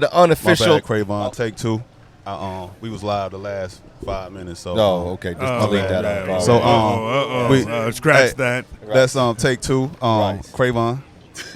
The unofficial. My bad, Cravon. Take two. We was live the last 5 minutes. So. Okay. Just delete that out. So scratch that. Let's take two. Cravon.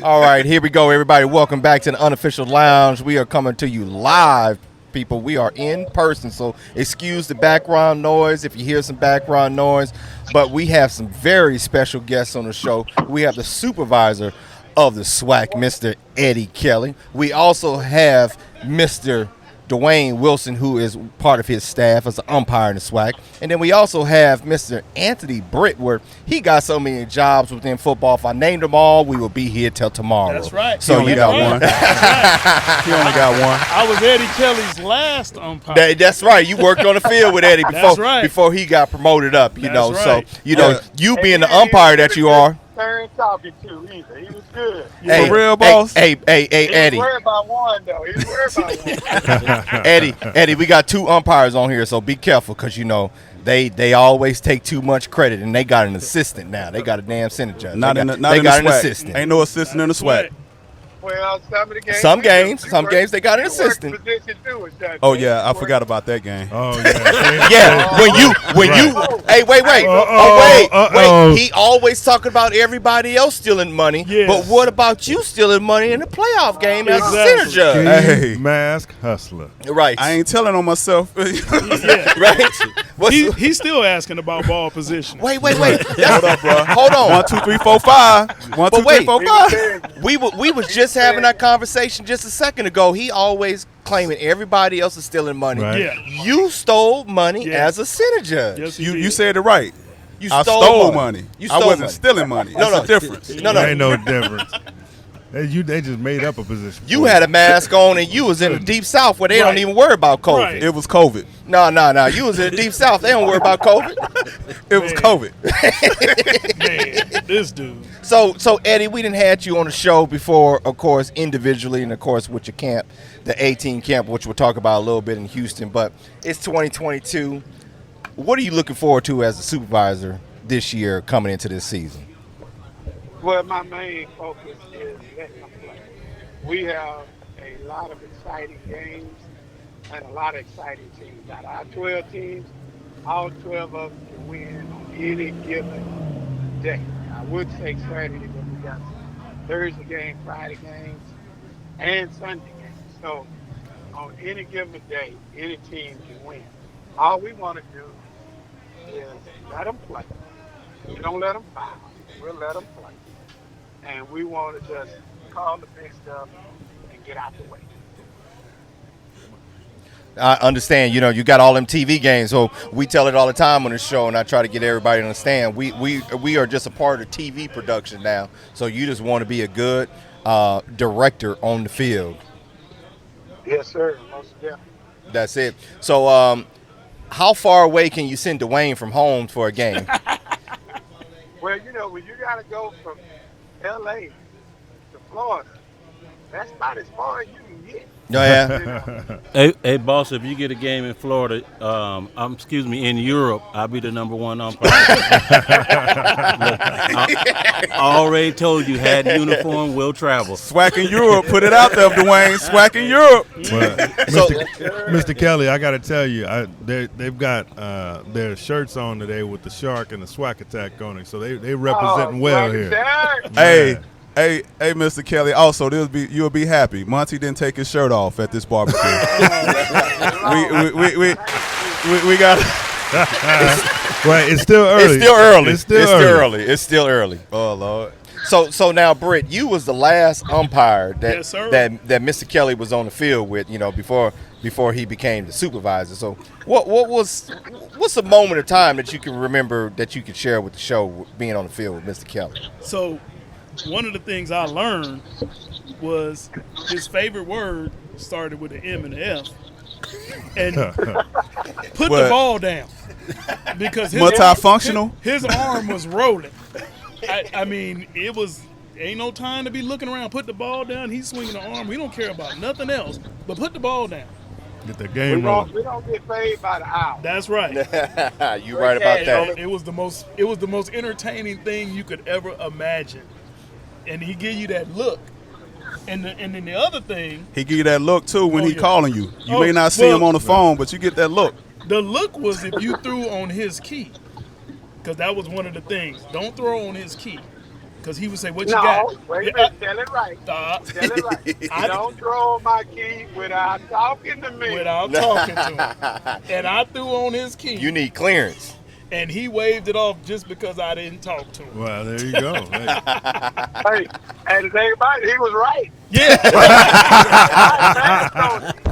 All right, here we go, everybody. Welcome back to the Unofficial Lounge. We are coming to you live, people. We are in person, so excuse the background noise if you hear some background noise. But we have some very special guests on the show. We have the supervisor of the SWAC, Mr. Eddie Kelley. We also have Mr. Dwayne Wilson, who is part of his staff as an umpire in the SWAC. And then we also have Mr. Anthony Britt, where he got so many jobs within football. If I named them all, we will be here till tomorrow. That's right. So you got one. He only got one. I was Eddie Kelley's last umpire. That's right. You worked on the field with Eddie before he got promoted up. You know, right. So you being the umpire that you are. Turn talking to either. He was good. Hey, for real, boss. Hey, Eddie. He was worried about one, though. He was worried about one. Eddie, we got two umpires on here, so be careful because, they always take too much credit, and they got an assistant now. They got a damn center judge. Not in the an SWAC. assistant. Ain't no assistant in the SWAC. Well, some of the games. Some games they got an assistant. Oh yeah, I forgot about that game. Oh yeah. Yeah, when you hey, wait. Wait. He always talking about everybody else stealing money. Yes. But what about you stealing money in the playoff game as a center Exactly. judge? Hey. Mask hustler. Right. I ain't telling on myself. Right. He's still asking about ball position. Wait. Hold up, bro. Hold on. 1, 2, 3, 4, 5. 1, 2, 3, 4, 5. We was just having that conversation just a second ago. He always claiming everybody else is stealing money. Right. Yeah. You stole money Yes. as a center judge. Yes, You said it right. You I stole stole money. You I stole wasn't money. stealing money. That's a difference. No. There ain't no difference. They just made up a position. You had a mask on and you was in the deep south where they don't even worry about COVID. Right. It was COVID. No. You was in the deep south. They don't worry about COVID. It was COVID. Man, this dude. So Eddie, we didn't had you on the show before, of course, individually, and of course with your camp, the 18 camp, which we'll talk about a little bit in Houston. But it's 2022. What are you looking forward to as a supervisor this year coming into this season? Well, my main focus is letting them play. We have a lot of exciting games and a lot of exciting teams. Out of our 12 teams, all 12 of them can win on any given day. I would say Saturday, but we got Thursday games, Friday games, and Sunday games. So on any given day, any team can win. All we want to do is let them play. We don't let them foul. We'll let them play. And we want to just call the big stuff and get out the way. I understand, you got all them TV games, so we tell it all the time on the show, and I try to get everybody to understand. We are just a part of TV production now, so you just want to be a good director on the field. Yes, sir. Most definitely. That's it. So how far away can you send Dwayne from home for a game? Well, when you got to go from L.A. to Florida, that's about as far as you can get. Oh, yeah. Hey, boss, if you get a game in Florida, in Europe, I'll be the number one umpire. I already told you, had uniform, will travel. SWAC in Europe. Put it out there, Dwayne. SWAC in Europe. Well, Mr. Kelley, I got to tell you, they've got their shirts on today with the shark and the SWAC attack on it, so they representing well here. Hey, Mr. Kelley. Also, you'll be happy. Monty didn't take his shirt off at this barbecue. we got. Right, it's still early. It's still early. Oh Lord. So now, Britt, you was the last umpire that Yes, sir. that Mr. Kelley was on the field with, before he became the supervisor. So what's a moment of time that you can remember that you could share with the show being on the field with Mr. Kelley? So one of the things I learned was his favorite word started with an M and an F. And put the ball down. Because multifunctional. His arm was rolling. I mean, ain't no time to be looking around. Put the ball down. He's swinging the arm. We don't care about nothing else, but put the ball down. Get the game rolling. We don't get paid by the hour. That's right. You right about that. It was the most entertaining thing you could ever imagine. And he give you that look. And then the other thing, He give you that look too when Oh, he yeah. calling you. You Oh, may not see well- him on the phone, but you get that look. the look was if you threw on his key, because that was one of the things. Don't throw on his key, because he would say, "What you No, got?" wait a Yeah, minute. Tell it right. stop. Tell it right. I- Don't throw my key without talking to me. Without talking to him, and I threw on his key, You need clearance. and he waved it off just because I didn't talk to him. Well, there you go. Hey, Hey, and the thing about it, he was right. Yeah, I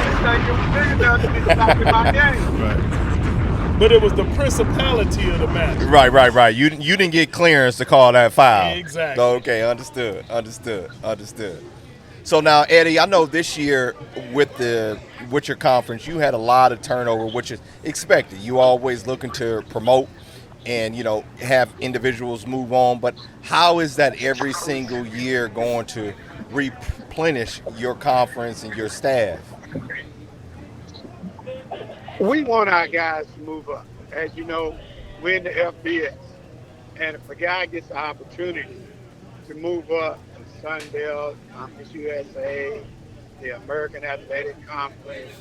didn't think it was big enough to be stopping my game. right. but it was the principality of the matter. Right. You didn't get clearance to call that foul. Exactly. Okay, understood. So now, Eddie, I know this year with your conference, you had a lot of turnover, which is expected. You always looking to promote and have individuals move on. But how is that every single year going to replenish your conference and your staff? We want our guys to move up. As you know, we're in the FBS. And if a guy gets the opportunity to move up to Sunbelt, Conference USA, the American Athletic Conference,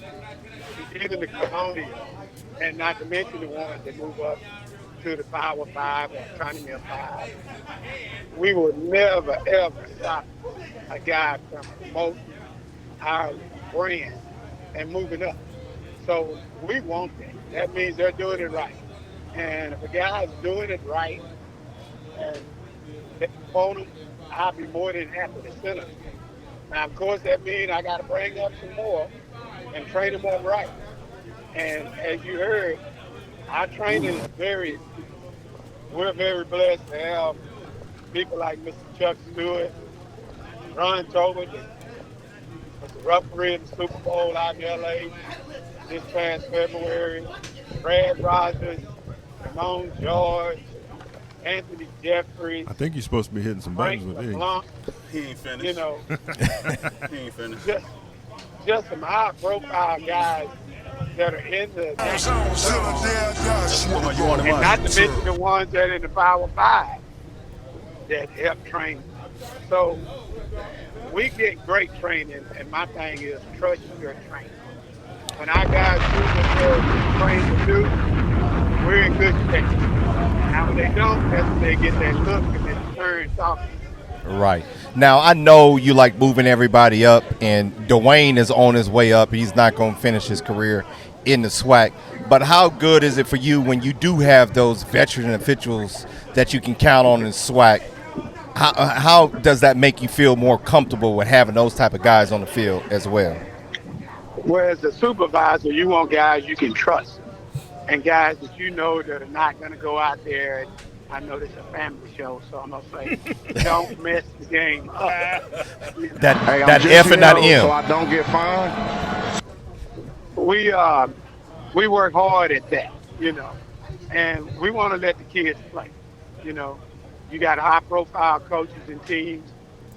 even the Colonial, and not to mention the ones that move up to the Power 5 or Economy of 5, we would never, ever stop a guy from promoting our brand and moving up. So we want that. That means they're doing it right. And if a guy's doing it right and they promote him, I'll be more than happy to send him. Now, of course, that means I got to bring up some more and train them up right. And as you heard, our training is we're very blessed to have people like Mr. Chuck Stewart, Ron Tobin, was the referee in the Super Bowl out in L.A. this past February, Brad Rogers, Ramon George, Anthony Jeffries, I think you're supposed to be hitting some Frank buttons with these. LeBlanc, He ain't finished. you know, He ain't finished. just some high-profile guys that are in the and not to mention the ones that are in the Power 5 that help train. So we get great training, and my thing is trust your training. When our guys do what they're trained to do, we're in good shape. Now when they don't, that's when they get that look and they turn talking. Right. Now, I know you like moving everybody up, and Dwayne is on his way up. He's not going to finish his career in the SWAC. But how good is it for you when you do have those veteran officials that you can count on in SWAC? How does that make you feel more comfortable with having those type of guys on the field as well? Whereas the supervisor, you want guys you can trust and guys that you know that are not going to go out there. And I know this is a family show, so I'm going to say, don't mess the game up. That F and not M. So I don't get fined. We work hard at that, and we want to let the kids play. You got high-profile coaches and teams,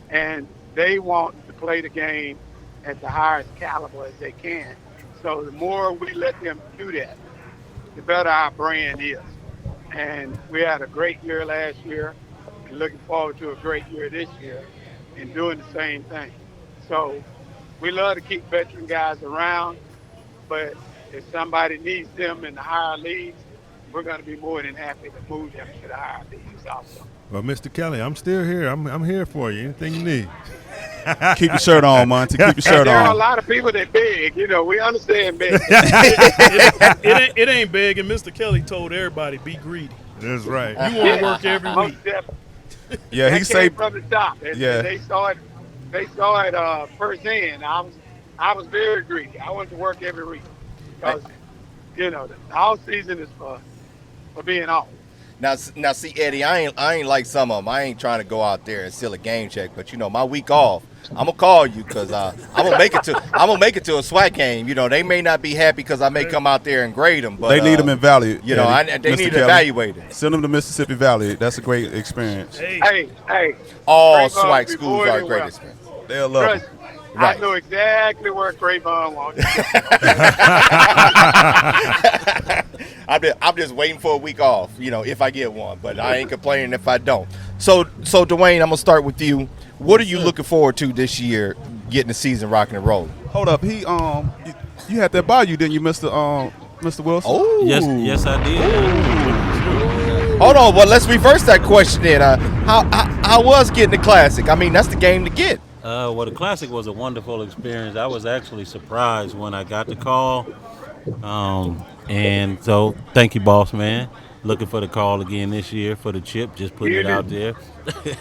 and they want to play the game at the highest caliber as they can. So the more we let them do that, the better our brand is. And we had a great year last year, and looking forward to a great year this year, and doing the same thing. So we love to keep veteran guys around, but if somebody needs them in the higher leagues, we're going to be more than happy to move them to the higher leagues also. Well, Mr. Kelley, I'm still here. I'm here for you. Anything you need. Keep your shirt on, Monty. Keep your shirt There are a on. lot of people that beg. We understand beg. It ain't big, and Mr. Kelley told everybody, be greedy. That's right. You want to work every Most week. definitely. Yeah, That he say came from the top. And Yeah. they saw it firsthand. I was very greedy. I wanted to work every week because the off season is for being off. Now, see, Eddie, I ain't like some of them. I ain't trying to go out there and steal a game check, but my week off, I'm gonna call you because I'm gonna make it to a SWAC game. They may not be happy because I may come out there and grade them, but they need him in Valley. they Mr. need to Kelley. evaluate it. Send them to Mississippi Valley. That's a great experience. Hey, Hey, All Trayvon SWAC be schools more are than great welcome. experience. They'll love trust him. me. Right. I know exactly where Trayvon wants. I'm just waiting for a week off, if I get one, but I ain't complaining if I don't. So Dwayne, I'm gonna start with you. What are you looking forward to this year, getting the season rocking and rolling? Hold up, you had that Bayou, didn't you, Mr. Wilson? Oh, Yes, I did. hold on. Well, let's reverse that question then. How was getting the Classic? I mean, that's the game to get. Well, the Classic was a wonderful experience. I was actually surprised when I got the call. And so, thank you, boss man. Looking for the call again this year for the chip. Just putting it out there.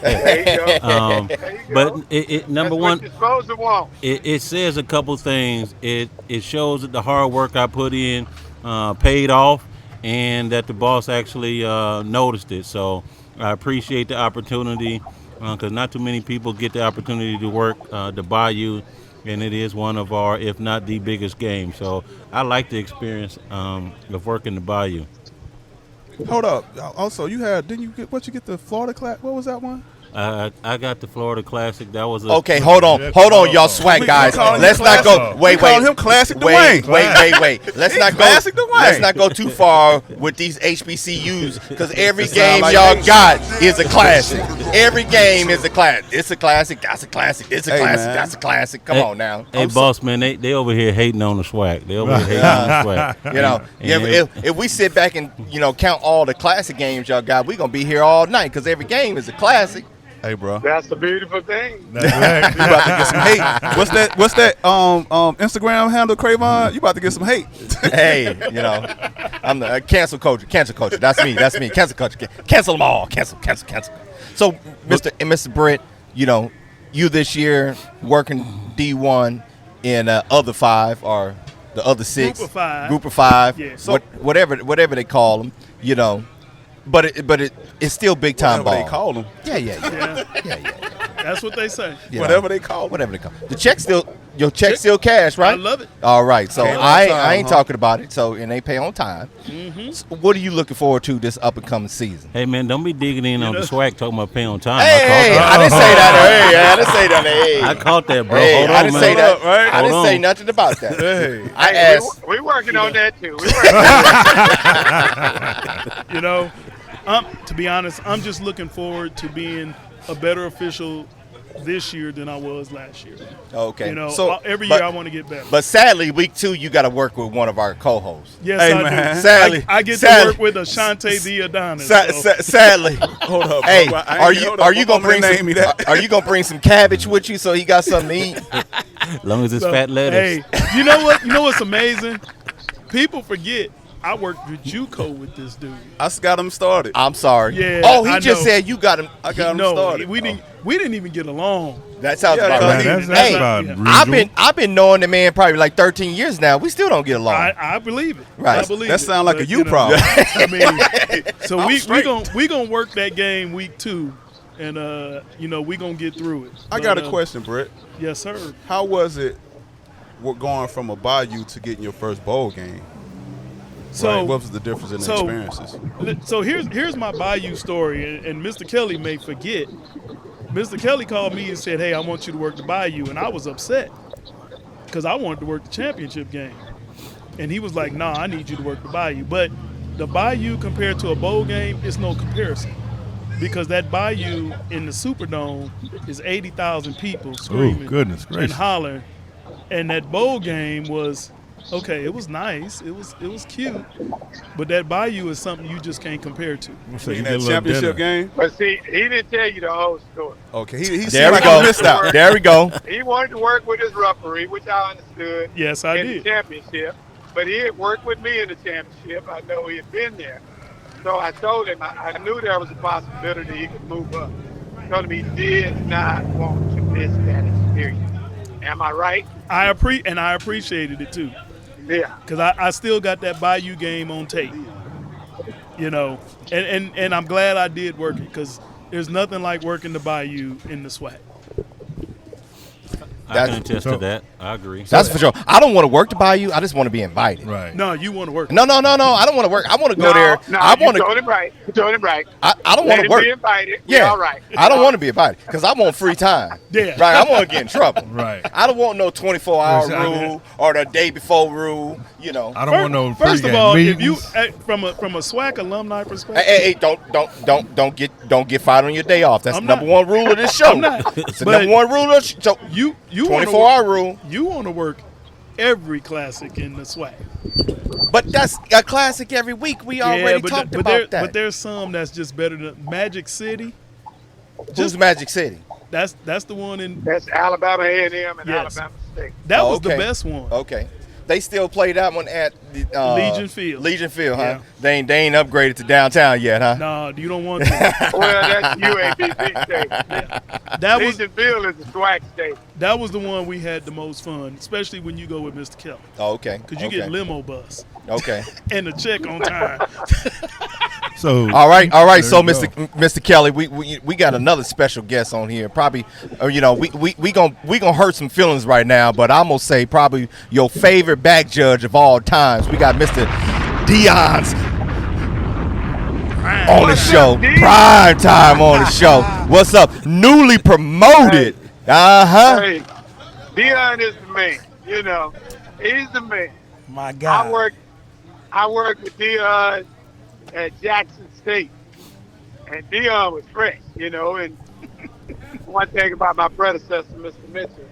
There you go. There you But go. number That's one, what you're supposed to want. it says a couple things. It shows that the hard work I put in paid off, and that the boss actually noticed it. So I appreciate the opportunity, because not too many people get the opportunity to work the Bayou, and it is one of our, if not the biggest game. So I like the experience of working the Bayou. Hold up. Also, didn't you get the Florida class? What was that one? I got the Florida Classic. That was a Okay, hold on, y'all SWAC guys. Let's not go. Wait. Call him Classic Wait. Dwayne. Let's not go. Classic Dwayne. Let's not go too far with these HBCUs, because every game y'all got is a classic. Every game is a classic. It's a classic. That's a classic. It's a classic. man. That's a classic. Come on now. Hey, boss man, they over here hating on the SWAC. They over here hating on the SWAC. You know, if we sit back and count all the classic games y'all got, we gonna be here all night, because every game is a classic. Hey, bro. That's the beautiful thing. You about to get some hate. What's that Instagram handle, Cravon? You about to get some hate. Hey, I'm the cancel culture. Cancel culture. That's me. Cancel culture. Cancel them all. Cancel. So, Mr. Britt, you this year working D1 in other 5 or the other 6. Group of 5. Yeah. So whatever they call them, But it's still big time ball. Whatever they call them. Yeah. That's what they say. Whatever they call them. Whatever they call. Your check still cash, right? I love it. All right. So Okay, on I time, ain't huh? talking about it. So and they pay on time. Mm-hmm. So what are you looking forward to this up and coming season? Hey man, don't be digging in on the SWAC talking about pay on time. Hey, I didn't say that. Hey, I didn't say that. Hey, I caught that, bro. Hey, Hold on, I didn't man. say that. Right? I didn't Hold say on. nothing about that. Hey. I Hey, asked. we're working on that too. To be honest, I'm just looking forward to being a better official this year than I was last year. Okay. Every year I want to get better. But sadly, week 2 you got to work with one of our co-hosts. Yes, Hey, I man. do. Sadly, I get sadly. to work with Ashante the Adonis. so. Sadly. Hold up. Hey, bro. are you gonna bring name me that? are you gonna bring some cabbage with you so he got something to eat? As long as it's So, fat lettuce. Hey, you know what? You know what's amazing? People forget I worked with JUCO with this dude. I just got him started. I'm sorry. Yeah, Oh, he I just know. said you got him. I got him No, started. we didn't even get along. That sounds Yeah, about no, right. That's Hey, about yeah. reasonable. I've been knowing the man probably like 13 years now. We still don't get along. I believe it. Right. I believe That it. sound like a But, you problem. I mean, so I'm we straight. gonna work that game week 2, and we gonna get through it. I got a question, Britt. Yes, sir. How was it going from a Bayou to getting your first bowl game? So Right. What was the difference in the experiences? So here's my Bayou story, and Mr. Kelley may forget. Mr. Kelley called me and said, "Hey, I want you to work the Bayou," and I was upset because I wanted to work the championship game, and he was like, "Nah, I need you to work the Bayou." But the Bayou compared to a bowl game is no comparison, because that Bayou in the Superdome is 80,000 people screaming goodness and gracious. hollering, and that bowl game was. Okay, it was nice. It was cute, but that Bayou is something you just can't compare to. So you In get a that little championship dinner. game? But see, he didn't tell you the whole story. Okay, he There seemed we like go. he missed out. There we go. He wanted to work with his referee, which I understood. Yes, I in did. the championship, but he had worked with me in the championship. I know he had been there, so I told him I knew there was a possibility he could move up. I told him he did not want to miss that experience. Am I right? I appreciated it too, Yeah. because I still got that Bayou game on tape. And I'm glad I did work it, because there's nothing like working the Bayou in the SWAC. I can attest to that. I agree. That's for sure. I don't want to work to buy you. I just want to be invited. Right. No, you want to work. No. I don't want to work. I want to go there. No, I you want to. told him right. You told him right. I don't want Let to him work. be invited. Yeah, We're all right. I don't want to be invited because I want free time. Yeah. Right. I want to get in trouble. Right. I don't want no 24-hour Yes, rule or the day before rule. You know. I don't want no First of pregame all, meetings. if you from a SWAC alumni perspective, Hey, don't get fired on your day off. That's I'm the number not. one rule of this show. I'm not. It's the But number one rule of the show. you 24-hour rule. You want to work every classic in the SWAC. But that's a classic every week. We already talked about that. But there's some that's just better than Magic City. Who's Magic City? That's the one in. That's Alabama A&M and Yes. Alabama State. That Oh, was okay. the best one. Okay. They still play that one at the, Legion Field. Legion Field, huh? Yeah. They ain't upgraded to downtown yet, huh? No, you don't want to. Well, that's UABC State. That was Legion Field is the SWAC State. that was the one we had the most fun, especially when you go with Mr. Kelley, Oh, okay. because you get limo bus Okay. and the check on time. So All right. So, There you Mr. Kelley, we got another special guest on here. Probably, we gonna hurt some feelings right now, but I'm gonna say probably your favorite back judge of all times. We got Mr. Dion's on the show. Prime time on the show. What's up? Newly promoted. Hey, Dion is the man. You know, he's the man. My God. I worked with Dion at Jackson State, and Dion was fresh, you know. And one thing about my predecessor, Mr. Mitchell,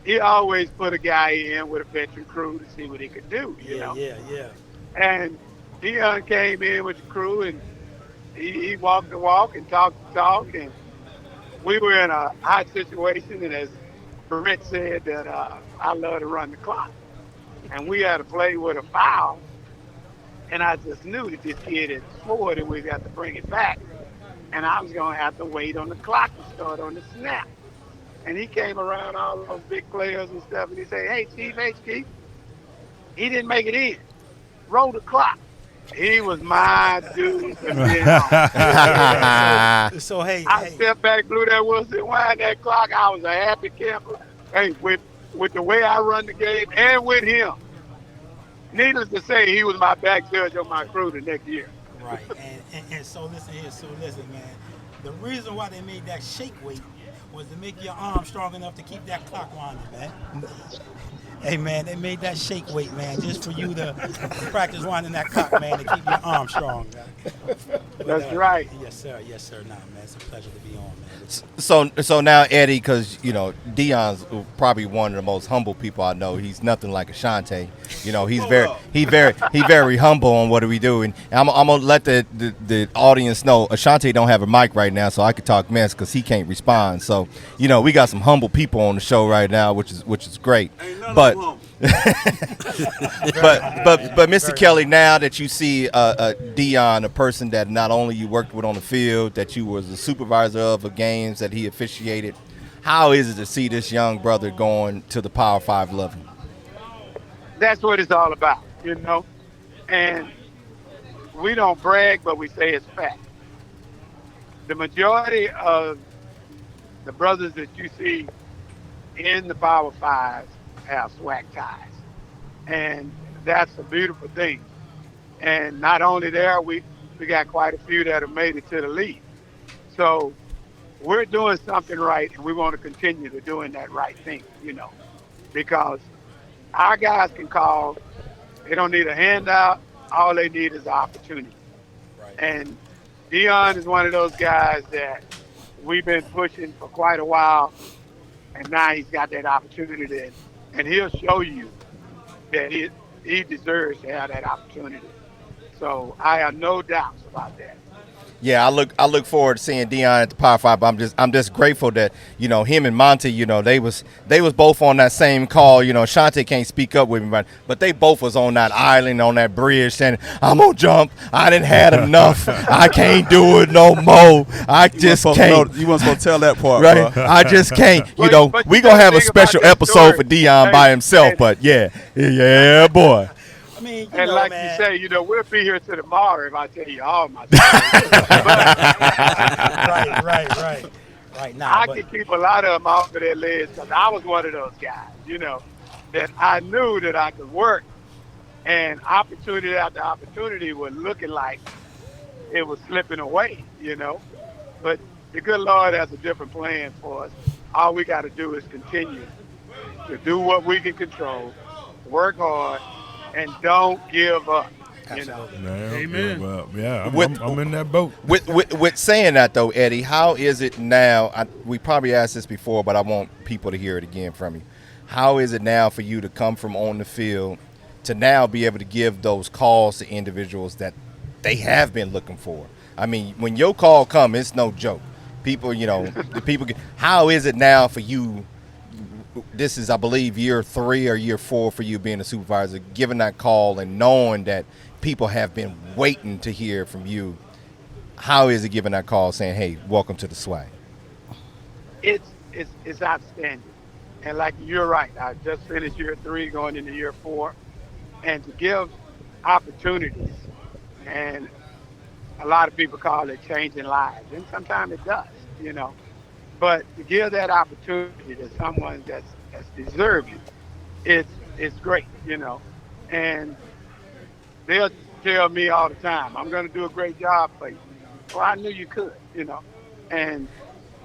he always put a guy in with a veteran crew to see what he could do, you know. Yeah. And Dion came in with the crew, and he walked the walk and talked the talk, and we were in a hot situation. And as Brett said, that I love to run the clock, and we had to play with a foul. And I just knew that this kid had scored and we got to bring it back. And I was going to have to wait on the clock to start on the snap. And he came around all those big players and stuff, and he said, hey, Chief, he didn't make it in. Roll the clock. He was my dude. So hey, I stepped back, blew that whistle, and wind that clock. I was a happy camper. Hey, with the way I run the game and with him. Needless to say, he was my back judge on my crew the next year. right. And so listen here. So listen, man. The reason why they made that shake weight was to make your arm strong enough to keep that clock winding, man. Hey, man, they made that shake weight, man, just for you to practice winding that clock, man, to keep your arm strong. But, That's right. Yes, sir. Nah, man, it's a pleasure to be on, man. So now Eddie, because Dion's probably one of the most humble people I know. He's nothing like Ashante. He's very humble on what we do, and I'm gonna let the audience know Ashante don't have a mic right now, so I could talk mess because he can't respond. So we got some humble people on the show right now, which is great. But Mr. Kelley, now that you see Dion, a person that not only you worked with on the field, that you was the supervisor of games that he officiated, how is it to see this young brother going to the Power 5 level? That's what it's all about, And we don't brag, but we say it's fact. The majority of the brothers that you see in the Power 5s have SWAC ties. And that's a beautiful thing. And not only there, we got quite a few that have made it to the league. So we're doing something right, and we want to continue to doing that right thing, because our guys can call. They don't need a handout. All they need is opportunity. Right. And Dion is one of those guys that we've been pushing for quite a while, and now he's got that opportunity, and he'll show you that he deserves to have that opportunity. So I have no doubts about that. Yeah, I look forward to seeing Dion at the Power 5. I'm just grateful that him and Monty, they was both on that same call. Shante can't speak up with me, but they both was on that island, on that bridge, saying, "I'm gonna jump. I didn't had enough. I can't do it no more. I just can't." You weren't supposed to tell that part, right? bro. I just can't. But We gonna have a special episode story. for Dion by himself. But yeah, boy. I mean, And know, like man. you say, we'll be here till tomorrow if I tell you all my stories. Right. right now. I But could keep a lot of them off of their legs because I was one of those guys, that I knew that I could work, and opportunity after opportunity was looking like it was slipping away. But the good Lord has a different plan for us. All we got to do is continue to do what we can control, work hard, and don't give up. Man, Amen. Well, yeah, With- I'm in that boat. With saying that though, Eddie, how is it now? We probably asked this before, but I want people to hear it again from you. How is it now for you to come from on the field to now be able to give those calls to individuals that they have been looking for? I mean, when your call comes, it's no joke. People, the people. How is it now for you? This is, I believe, year 3 or year 4 for you being a supervisor, giving that call and knowing that people have been waiting to hear from you. How is it giving that call saying, hey, welcome to the SWAC? It's outstanding. And like you're right, I just finished year 3 going into year 4. And to give opportunities, and a lot of people call it changing lives, and sometimes it does. But to give that opportunity to someone that's deserving, it's great. And they'll tell me all the time, I'm going to do a great job for you. Well, I knew you could. And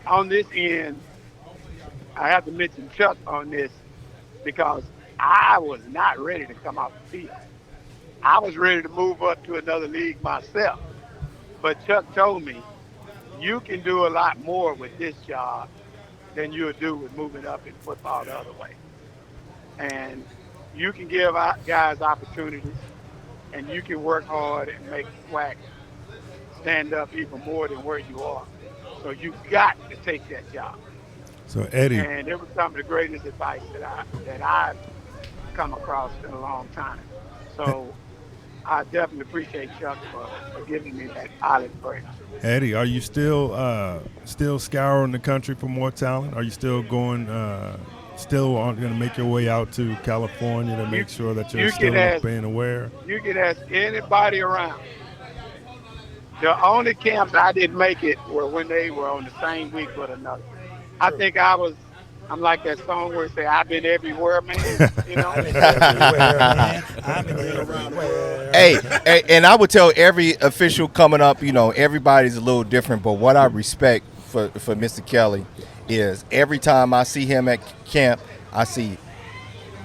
on this end, I have to mention Chuck on this because I was not ready to come off the field. I was ready to move up to another league myself. But Chuck told me, you can do a lot more with this job than you'll do with moving up in football the other way. And you can give guys opportunities, and you can work hard and make SWAC stand up even more than where you are. So you got to take that job. So Eddie, And it was some of the greatest advice that I've come across in a long time. So I definitely appreciate Chuck for giving me that olive branch. Eddie, are you still scouring the country for more talent? Are you still going? Still going to make your way out to California to make sure that you're still being aware? You can ask anybody around. The only camps I didn't make it were when they were on the same week with another. I think I'm like that song where it say, I've been everywhere, man. I'm everywhere. Hey, and I would tell every official coming up, everybody's a little different, but what I respect for Mr. Kelley is every time I see him at camp, I see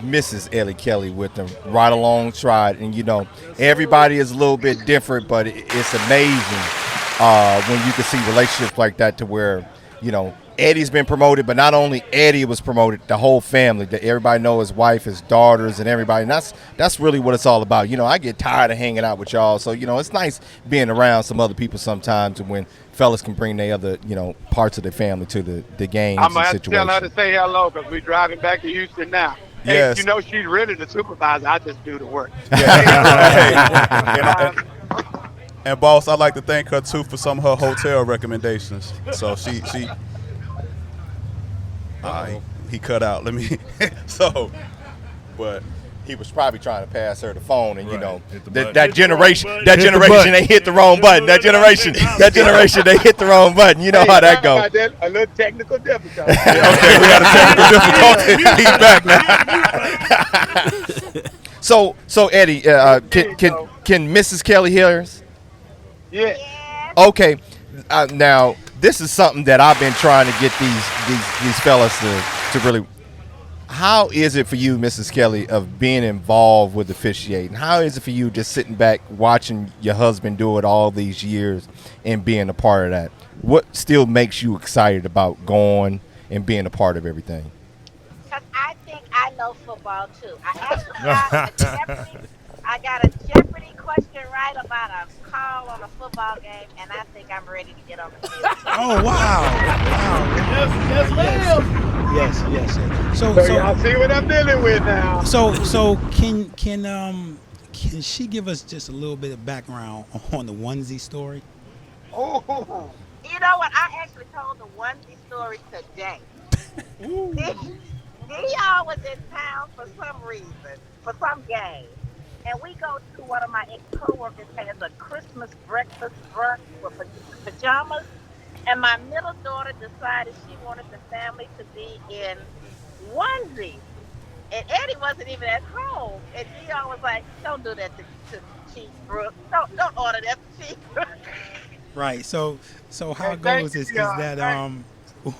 Mrs. Eddie Kelley with them right alongside. And, everybody is a little bit different, but it's amazing when you can see relationships like that to where, Eddie's been promoted, but not only Eddie was promoted, the whole family, that everybody know his wife, his daughters, and everybody. And that's really what it's all about. I get tired of hanging out with y'all, so it's nice being around some other people sometimes, and when fellas can bring their other parts of their family to the games I'm and going to have to tell her situations. to say hello because we're driving back to Houston now. Yes. Hey, she's really the supervisor. I just do the work. And boss, I'd like to thank her too for some of her hotel recommendations. So she he cut out. Let me but He was probably trying to pass her the phone, and Hit the button. that generation, Hit that the generation, button. they hit the wrong button. That generation, they hit the wrong button. You know how that goes. A little technical difficulty. okay, we got a technical difficulty. He's back now. So Eddie, can Mrs. Kelley hear us? Yeah. Okay, now this is something that I've been trying to get these fellas to really. How is it for you, Mrs. Kelley, of being involved with officiating? How is it for you just sitting back watching your husband do it all these years and being a part of that? What still makes you excited about going and being a part of everything? Because I think I know football too. I got a Jeopardy question right about a call on a football game, and I think I'm ready to get on the field. Oh wow! Yes, ma'am. Yes. So y'all see what I'm dealing with now. So can she give us just a little bit of background on the onesie story? Oh, You know what? I actually told the onesie story today. Dion was in town for some reason, for some game. And we go to one of my ex-coworkers has a Christmas breakfast brunch with pajamas. And my middle daughter decided she wanted the family to be in onesies. And Eddie wasn't even at home. And Dion was like, don't do that to Chief Brooks. Don't order that to Chief Brooks. Right. So how it Thank goes is you, Dion. that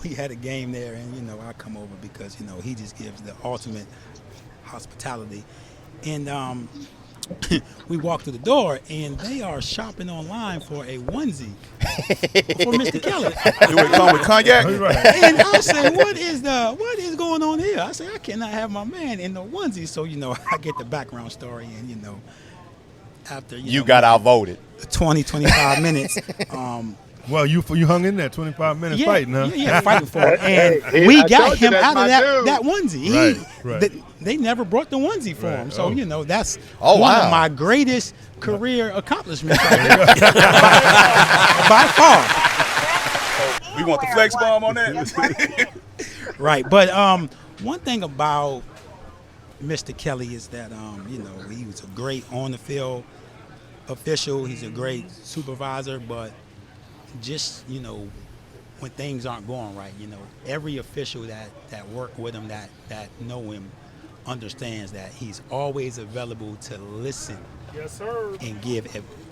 we had a game there, and I come over because he just gives the ultimate hospitality, and we walk through the door, and they are shopping online for a onesie for Mr. Kelley. You would come with cognac? And I say, what is going on here? I say, I cannot have my man in the onesie. So I get the background story, and after You got outvoted. 20-25 minutes. Well, you hung in there 25 minutes fighting, huh? Yeah, fighting for it. And Hey, we I got told you him that's out of my dude. that onesie. Right. They never brought the onesie for Right. him. So, Oh. That's Oh, one wow. of my greatest career accomplishments right there. by far. We want the flex bomb on that? Right. But one thing about Mr. Kelley is that, he was a great on-the-field official. He's a great supervisor, but just, when things aren't going right, every official that work with him, that know him, understands that he's always available to listen Yes, sir. and give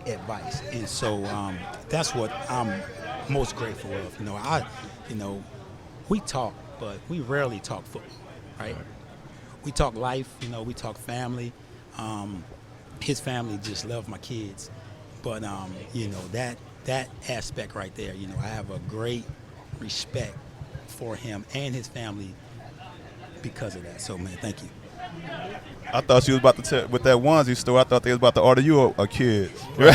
advice. And so that's what I'm most grateful of. We talk, but we rarely talk football, right? We talk life, we talk family. His family just love my kids. But, that aspect right there, I have a great respect for him and his family because of that. So, man, thank you. I thought she was about to with that onesie store. I thought they was about to order you a kid. I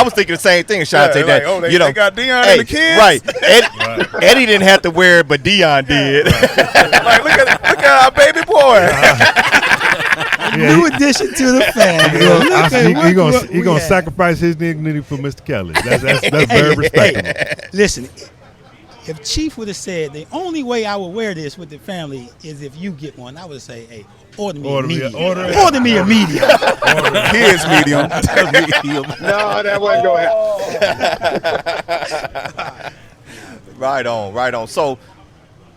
was thinking the same thing, Shante. Yeah, that like, they got Dion and the kids. Right. Eddie didn't have to wear it, but Dion did. Like, look at our baby boy. New addition to the family. He gonna sacrifice his dignity for Mr. Kelley. That's very respectable. Hey, listen, if Chief would have said the only way I would wear this with the family is if you get one, I would say, hey, order me a medium. Order me a medium. Kids medium. No, that wasn't going to happen. Right on.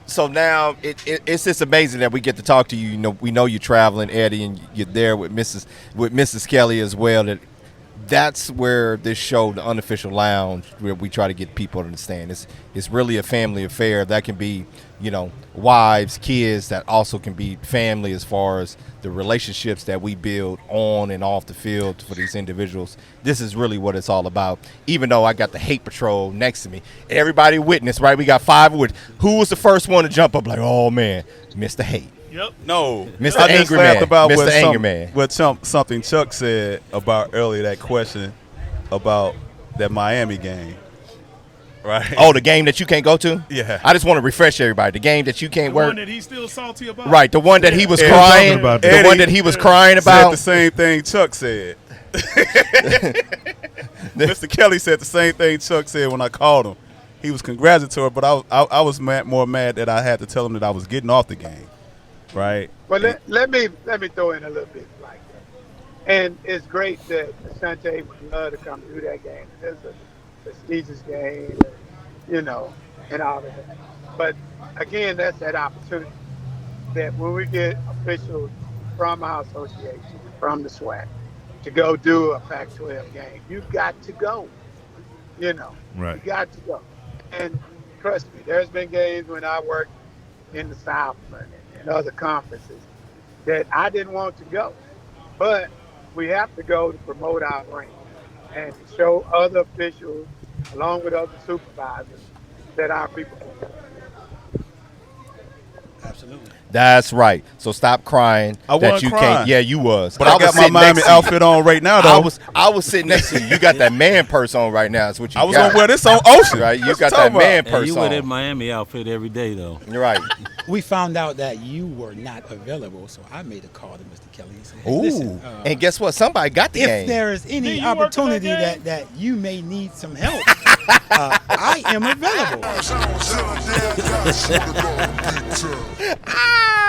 So now it's just amazing that we get to talk to you. We know you're traveling, Eddie, and you're there with Mrs. Kelley as well. That's where this show, the Unofficial Lounge, where we try to get people to understand. It's really a family affair. That can be, wives, kids. That also can be family as far as the relationships that we build on and off the field for these individuals. This is really what it's all about. Even though I got the hate patrol next to me, everybody witnessed, right? We got 5 witnesses. Who was the first one to jump up like, oh man, Mr. Hate? Yep. No, Mr. I just Angry laughed Man. about Mr. what Angry Man. What something Chuck said about earlier, that question about that Miami game, right? Oh, the game that you can't go to? Yeah. I just want to refresh everybody. The game that you can't The work. one that he's still salty about. Right, the one that he was Eddie crying. talking about The that. one that he was crying Said about. the same thing Chuck said. Mr. Kelley said the same thing Chuck said when I called him. He was congratulatory, but I was more mad that I had to tell him that I was getting off the game, right? But let me throw in a little bit like that. And it's great that Asante would love to come do that game. It's a prestigious game, and all of that. But again, that's that opportunity that when we get officials from our association, from the SWAC, to go do a Pac-12 game, you've got to go. Right. You got to go. And trust me, there's been games when I worked in the South and other conferences that I didn't want to go. But we have to go to promote our brand and to show other officials, along with other supervisors, that our people can go. Absolutely. That's right. So stop crying. I that wasn't you crying. can't. Yeah, you was. But I got my Miami outfit on right now, though. I was sitting next to you. You got that man purse on right now. That's what you I was got. gonna wear this on Ocean. Right? You What got talking that man about? purse You wear that on. Miami outfit every day, though. You're right. We found out that you were not available, so I made a call to Mr. Kelley and said, hey, Ooh. listen, And guess what? Somebody got the if game. there is any Did you work on opportunity that game? that you may need some help, I am available.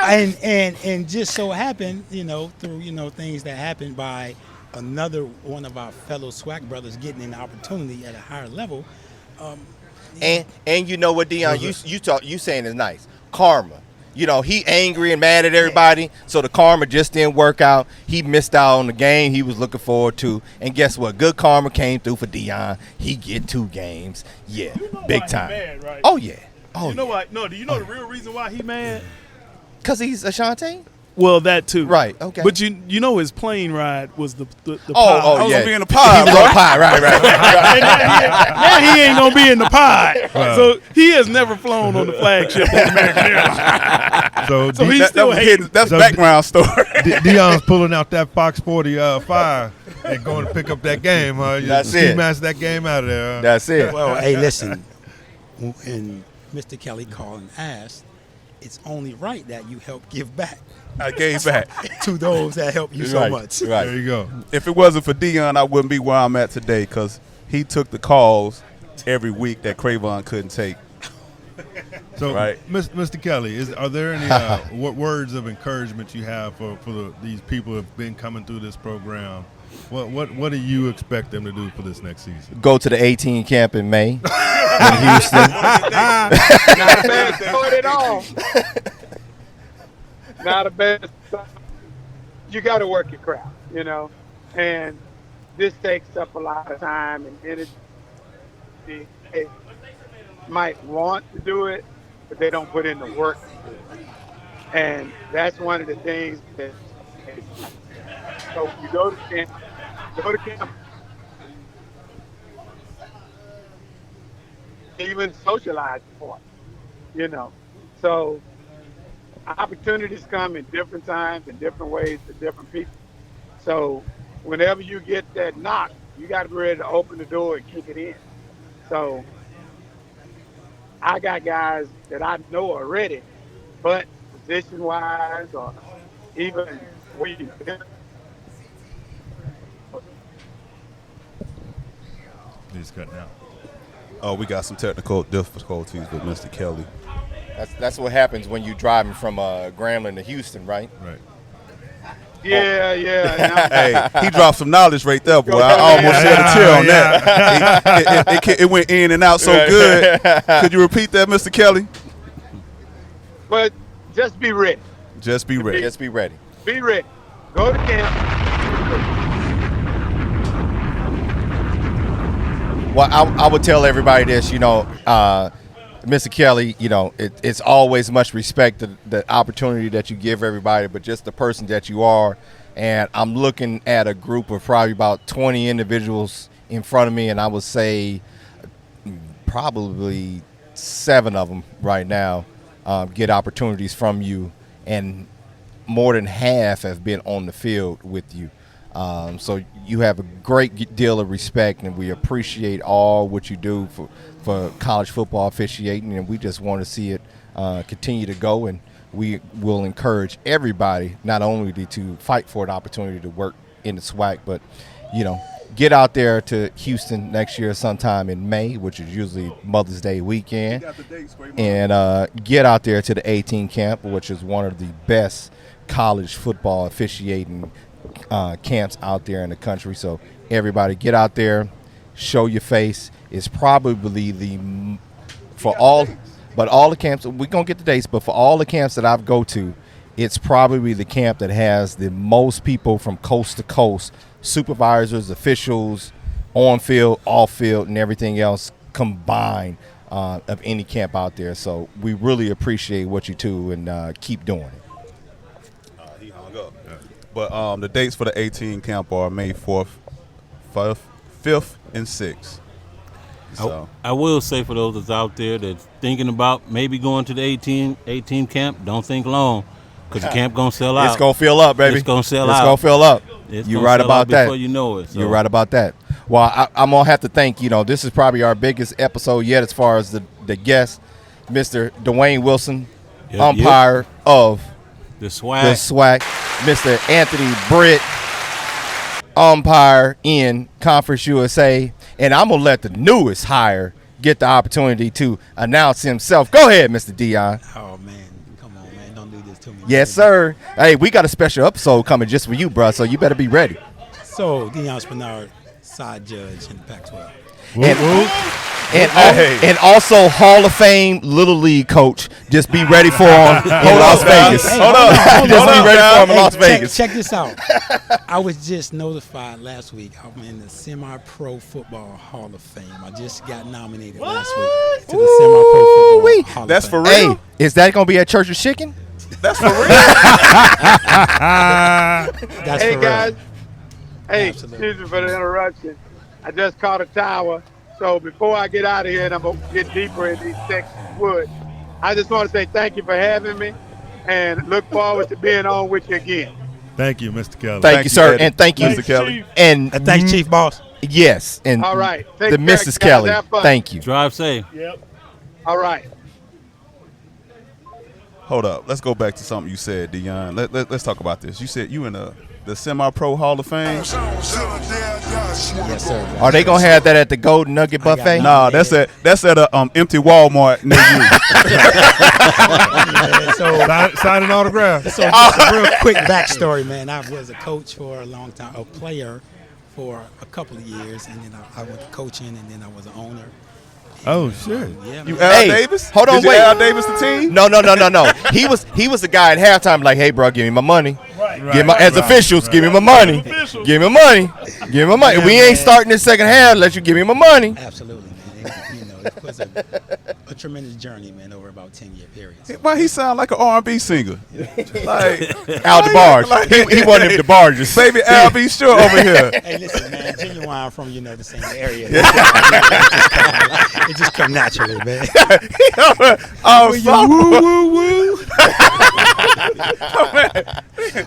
And just so happened, through things that happened by another one of our fellow SWAC brothers getting an opportunity at a higher level, And you know what, Dion, you saying is nice. Karma. You know, he angry and mad at everybody, so the karma just didn't work out. He missed out on the game he was looking forward to. And guess what? Good karma came through for Dion. He get 2 games. Yeah, You know big why he time. mad, right? Oh, yeah. Oh, You know why? No, do you know the real reason why he mad? because he's Ashanti? Well, that too. Right, okay. But you know his plane ride was the pod. Oh, I was yeah. gonna be in the He pod, was bro. on pie, right. And now he ain't gonna be in the pod. So he has never flown on the flagship on American Airlines. So, So he's still hating. That's So background story. Dion's pulling out that Fox 40 fire and going to pick up that game. That's Ski it. Mask that game out of there. That's it. Well, hey, listen. When Mr. Kelley called and asked, it's only right that you help give back I gave back. to those that help you so Right, much. right. There you go. If it wasn't for Dion, I wouldn't be where I'm at today because he took the calls every week that Cravon couldn't take. So, Right. Mr. Kelley, are there any what words of encouragement you have for these people who have been coming through this program? What do you expect them to do for this next season? Go to the 18 camp in May in Houston. Not a bad start at all. Not a bad start. You got to work your craft, you know, and this takes up a lot of time and energy. They might want to do it, but they don't put in the work to do it. And that's one of the things that. So you go to camp. Even socialize for it, you know. So opportunities come in different times and different ways to different people. So whenever you get that knock, you got to be ready to open the door and kick it in. So I got guys that I know already, but position-wise or even He's cutting out. Oh, we got some technical difficulties with Mr. Kelley. That's what happens when you're driving from Grambling to Houston, right? Right. Yeah. Hey, he dropped some knowledge right there, boy. I almost shed a tear on that. It went in and out so good. Could you repeat that, Mr. Kelley? But just be ready. Just be ready. Just be ready. Be ready. Go to camp. Well, I would tell everybody this, you know, Mr. Kelley, you know, it's always much respect the opportunity that you give everybody, but just the person that you are. And I'm looking at a group of probably about 20 individuals in front of me, and I would say probably 7 of them right now get opportunities from you, and more than half have been on the field with you. So you have a great deal of respect, and we appreciate all what you do for college football officiating, and we just want to see it continue to go, and we will encourage everybody not only to fight for an opportunity to work in the SWAC, but, you know, get out there to Houston next year sometime in May, which is usually Mother's Day weekend, and get out there to the 18 camp, which is one of the best college football officiating camps out there in the country. So everybody get out there, show your face. It's probably all the camps, we're going to get the dates, but for all the camps that I've go to, it's probably the camp that has the most people from coast to coast, supervisors, officials, on field, off field, and everything else combined of any camp out there. So we really appreciate what you do, and keep doing it. He hung up. But the dates for the 18 camp are May 4th, 5th, and 6th. So. I will say for those that's out there that's thinking about maybe going to the 18 camp, don't think long, because the camp going to sell out. It's going to fill up, baby. It's going to sell out. It's going to fill up. You're right about that. Before you know it. So. You're right about that. Well, I'm going to have to thank, you know, this is probably our biggest episode yet as far as the guest, Mr. Dwayne Wilson, umpire of the SWAC. Mr. Anthony Britt, umpire in Conference USA. And I'm going to let the newest hire get the opportunity to announce himself. Go ahead, Mr. Dion. Oh, man. Come on, man. Don't do this to me. Yes, sir. Hey, we got a special episode coming just for you, bro, so you better be ready. So, Dion Spinard, side judge in the Pac-12. And also Hall of Fame Little League coach. Just be ready for him in Las Vegas. Hold up. Just be ready for him in Las Vegas. Check this out. I was just notified last week. I'm in the Semi-Pro Football Hall of Fame. I just got nominated last week to the Semi-Pro Football Hall of That's Fame. for real? Hey, is that going to be at Church's Chicken? That's for real? That's Hey for guys, real. hey, Absolutely. excuse me for the interruption. I just caught a tower, so before I get out of here and I'm gonna get deeper in these Texas woods, I just want to say thank you for having me, and look forward to being on with you again. Thank you, Mr. Kelley. Thank you, sir. Eddie. And thank you, Mr. Kelley. And Thanks, Chief Boss. yes. And All right, take the care, Mrs. guys. Kelley. Have fun. Thank you. Drive safe. Yep. All right. Hold up. Let's go back to something you said, Dion. Let's talk about this. You said you in the Semi-Pro Hall of Fame? Yes, sir. Are they going to have that at the Golden Nugget Buffet? Nah, that's at a empty Walmart near you. Sign an autograph. So just a real quick backstory, man. I was a coach for a long time, a player for a couple of years, and then I went to coaching, and then I was an owner. Oh, shit. Yeah, You man. Al Hey, Davis? hold on, Did you wait. Al Davis the team? No. He was the guy at halftime like, hey, bro, give me my money. Right. Give my as officials, give me my money. Officials. Give me my money. Give me my money. Yeah, We ain't man. starting this second half unless you give me my money. Absolutely, man. It was a tremendous journey, man, over about 10-year period. So, Why he sound like an R&B singer? Like Out the bars. Like- He wanted him to barges. Baby Al B. Sure over here. hey, listen, man, Genuine from, the same area. It just come naturally, man. Oh, so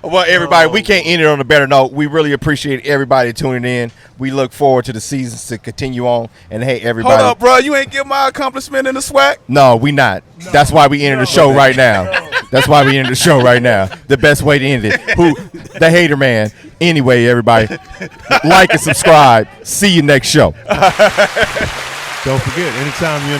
Well, everybody, we can't end it on a better note. We really appreciate everybody tuning in. We look forward to the seasons to continue on. And hey, everybody. hold up, bro. You ain't give my accomplishment in the SWAC? No, we not. That's why we ended the show right now. That's why we ended the show right now. The best way to end it. The hater man. Anyway, everybody, like and subscribe. See you next show. Don't forget, anytime you're in the